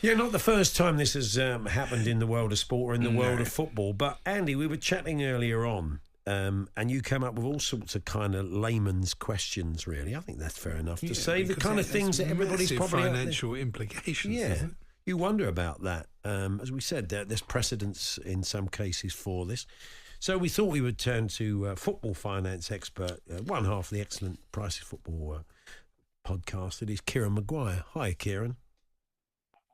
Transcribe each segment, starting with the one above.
Yeah, not the first time this has happened in the world of sport or in the world of football. But, Andy, we were chatting earlier on, and you came up with all sorts of kind of layman's questions, really. I think that's fair enough to say. The kind of things that everybody's probably financial implications, yeah, isn't it? you wonder about that. As we said, there's precedents in some cases for this. So we thought we would turn to football finance expert, one half of the excellent Prices Football podcast. It is Kieran Maguire. Hi, Kieran.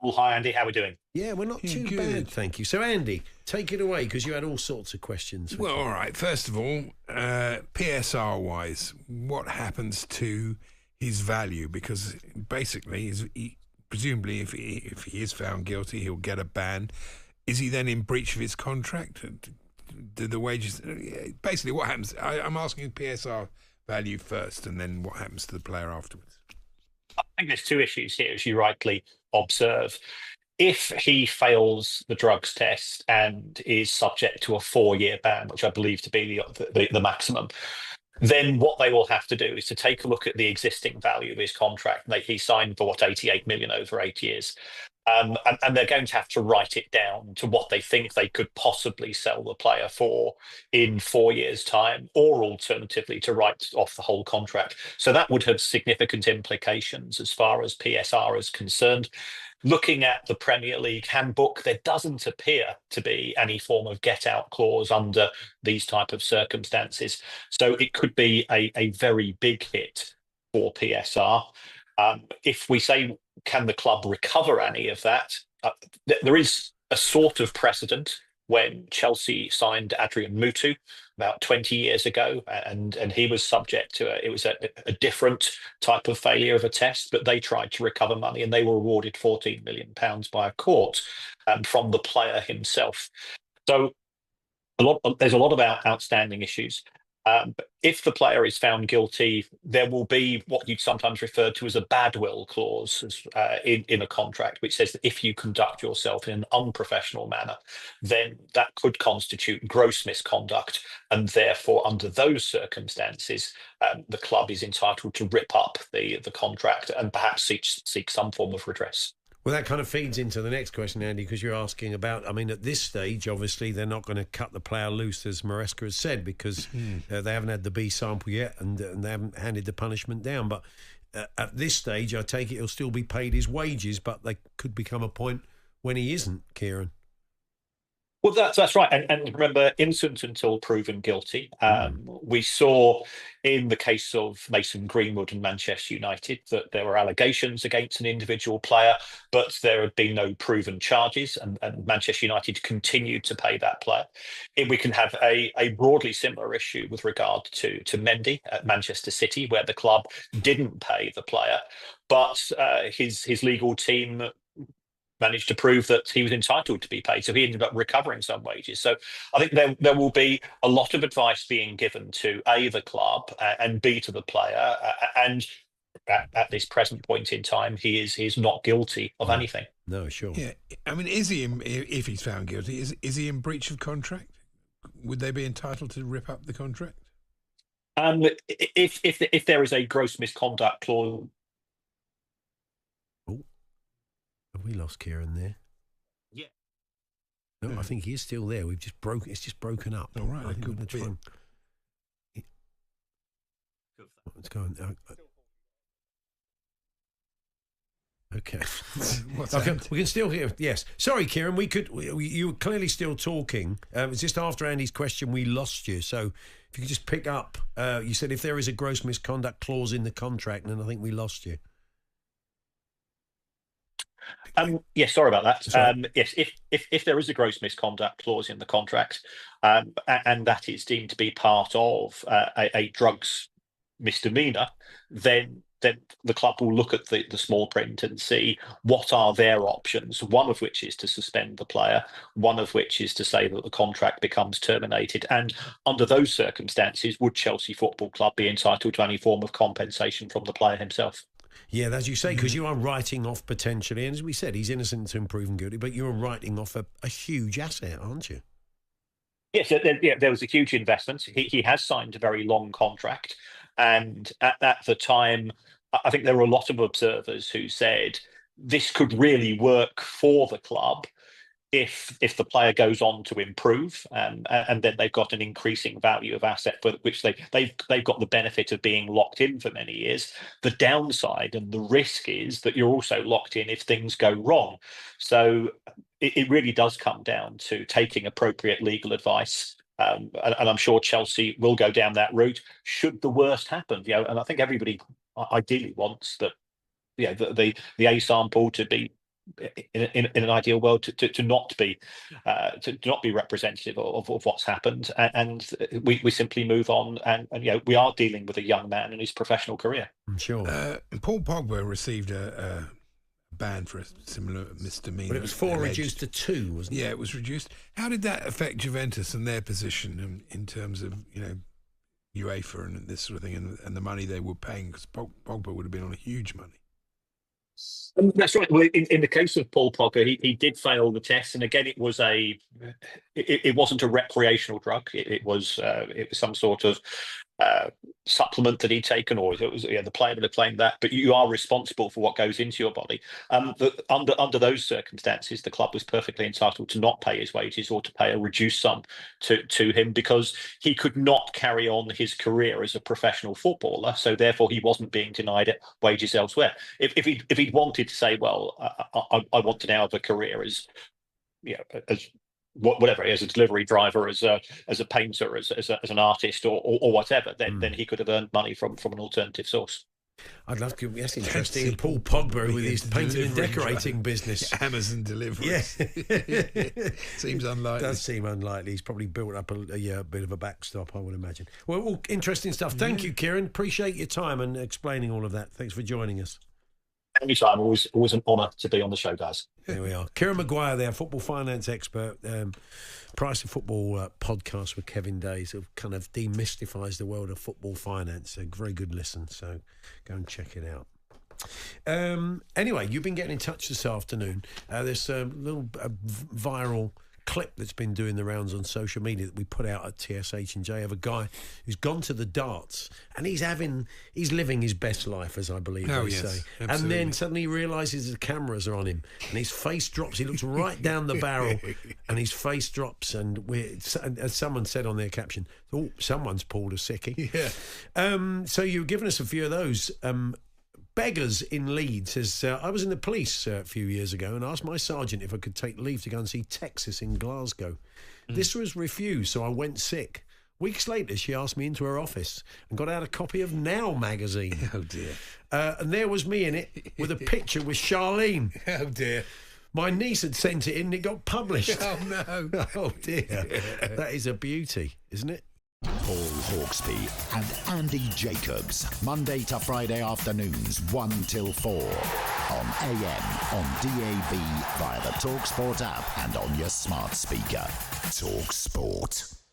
Well, hi, Andy. How are we doing? Yeah, we're not too bad, thank you. So, Andy, take it away, because you had all sorts of questions. Well, all right. First of all, PSR-wise, what happens to his value? Because basically, presumably, if he is found guilty, he'll get a ban. Is he then in breach of his contract? Do the wages... Basically, what happens... I'm asking PSR value first, and then what happens to the player afterwards. I think there's two issues here, as you rightly observe. If he fails the drugs test and is subject to a 4-year ban, which I believe to be the maximum, then what they will have to do is to take a look at the existing value of his contract. He signed for, 88 million over 8 years. And they're going to have to write it down to what they think they could possibly sell the player for in 4 years' time, or alternatively to write off the whole contract. So that would have significant implications as far as PSR is concerned. Looking at the Premier League handbook, there doesn't appear to be any form of get-out clause under these type of circumstances. So it could be a very big hit for PSR. If we say, can the club recover any of that? There is a sort of precedent when Chelsea signed Adrian Mutu about 20 years ago, and he was subject to it was a different type of failure of a test, but they tried to recover money and they were awarded £14 million by a court from the player himself. So there's a lot of outstanding issues. But if the player is found guilty, there will be what you'd sometimes refer to as a bad will clause in a contract, which says that if you conduct yourself in an unprofessional manner, then that could constitute gross misconduct. And therefore, under those circumstances, the club is entitled to rip up the contract and perhaps seek some form of redress. Well, that kind of feeds into the next question, Andy, because you're asking about, at this stage, obviously, they're not going to cut the player loose, as Maresca has said, because they haven't had the B sample yet and they haven't handed the punishment down. But at this stage, I take it he'll still be paid his wages, but there could become a point when he isn't, Kieran. Well, that's right. And remember, innocent until proven guilty. We saw in the case of Mason Greenwood and Manchester United that there were allegations against an individual player, but there had been no proven charges, and Manchester United continued to pay that player. We can have a broadly similar issue with regard to Mendy at Manchester City, where the club didn't pay the player, but his legal team managed to prove that he was entitled to be paid. So he ended up recovering some wages. So I think there will be a lot of advice being given to A, the club, and B, to the player. And at this present point in time, he is not guilty of anything. No, sure. Yeah, is he, if he's found guilty, is he in breach of contract? Would they be entitled to rip up the contract? If there is a gross misconduct clause. Have we lost Kieran there? Yeah. No, I think he is still there. It's just broken up. All right. I think we're going to try and... What's going on? Okay. Okay, we can still hear. Yes. Sorry, Kieran. You were clearly still talking. It's just after Andy's question we lost you. So if you could just pick up. You said if there is a gross misconduct clause in the contract, then I think we lost you. Yes, sorry about that. Yes, if there is a gross misconduct clause in the contract, and that is deemed to be part of a drugs misdemeanor, then the club will look at the small print and see what are their options, one of which is to suspend the player, one of which is to say that the contract becomes terminated. And under those circumstances, would Chelsea Football Club be entitled to any form of compensation from the player himself? Yeah, as you say, because you are writing off potentially, and as we said, he's innocent until proven guilty, but you're writing off a huge asset, aren't you? Yes, there was a huge investment. He has signed a very long contract, and at the time, I think there were a lot of observers who said this could really work for the club if the player goes on to improve, and then they've got an increasing value of asset for which they've got the benefit of being locked in for many years. The downside and the risk is that you're also locked in if things go wrong. So it really does come down to taking appropriate legal advice. And I'm sure Chelsea will go down that route should the worst happen. And I think everybody ideally wants that, the A sample to be in an ideal world to not be representative of what's happened, and we simply move on, and we are dealing with a young man in his professional career. I'm sure. Paul Pogba received a ban for a similar misdemeanor. But it was 4 reduced to 2, wasn't it? Yeah, it was reduced. How did that affect Juventus and their position in terms of UEFA and this sort of thing, and the money they were paying? Because Pogba would have been on a huge money. That's right. Well, in the case of Paul Pogba, he did fail the test, and again, it wasn't a recreational drug. It was some sort of supplement that he'd taken, or it was the player would have claimed that. But you are responsible for what goes into your body. Under those circumstances, the club was perfectly entitled to not pay his wages or to pay a reduced sum to him, because he could not carry on his career as a professional footballer. So therefore, he wasn't being denied wages elsewhere. If he'd wanted to say, well, I want to now have a career as whatever, as a delivery driver, as a painter, as an artist, or whatever, then he could have earned money from an alternative source. I'd love to. That's interesting. Paul Pogba with his painting and decorating business, Amazon delivery. Yeah, seems unlikely. Does seem unlikely. He's probably built up a bit of a backstop, I would imagine. Well, interesting stuff. Thank you, Kieran. Appreciate your time and explaining all of that. Thanks for joining us. Anytime. Always an honour to be on the show, guys. There we are. Kieran Maguire there, football finance expert. Price of Football podcast with Kevin Days, who kind of demystifies the world of football finance. A very good listen, so go and check it out. Anyway, you've been getting in touch this afternoon. There's a little viral clip that's been doing the rounds on social media that we put out at TSH&J of a guy who's gone to the darts, and he's living his best life, as I believe they say. Absolutely. And then suddenly he realises the cameras are on him, and his face drops. He looks right down the barrel, and his face drops. And as someone said on their caption, "Oh, someone's pulled a sickie." Yeah. So you've given us a few of those. Beggars in Leeds says, I was in the police a few years ago and asked my sergeant if I could take leave to go and see Texas in Glasgow. This was refused, so I went sick. Weeks later, she asked me into her office and got out a copy of Now magazine. Oh, dear. And there was me in it with a picture with Charlene. Oh, dear. My niece had sent it in and it got published. Oh, no. Oh, dear. That is a beauty, isn't it? Paul Hakwsbee and Andy Jacobs, Monday to Friday afternoons 1 till 4 on AM, on DAB, via the talkSPORT app and on your smart speaker. talkSPORT.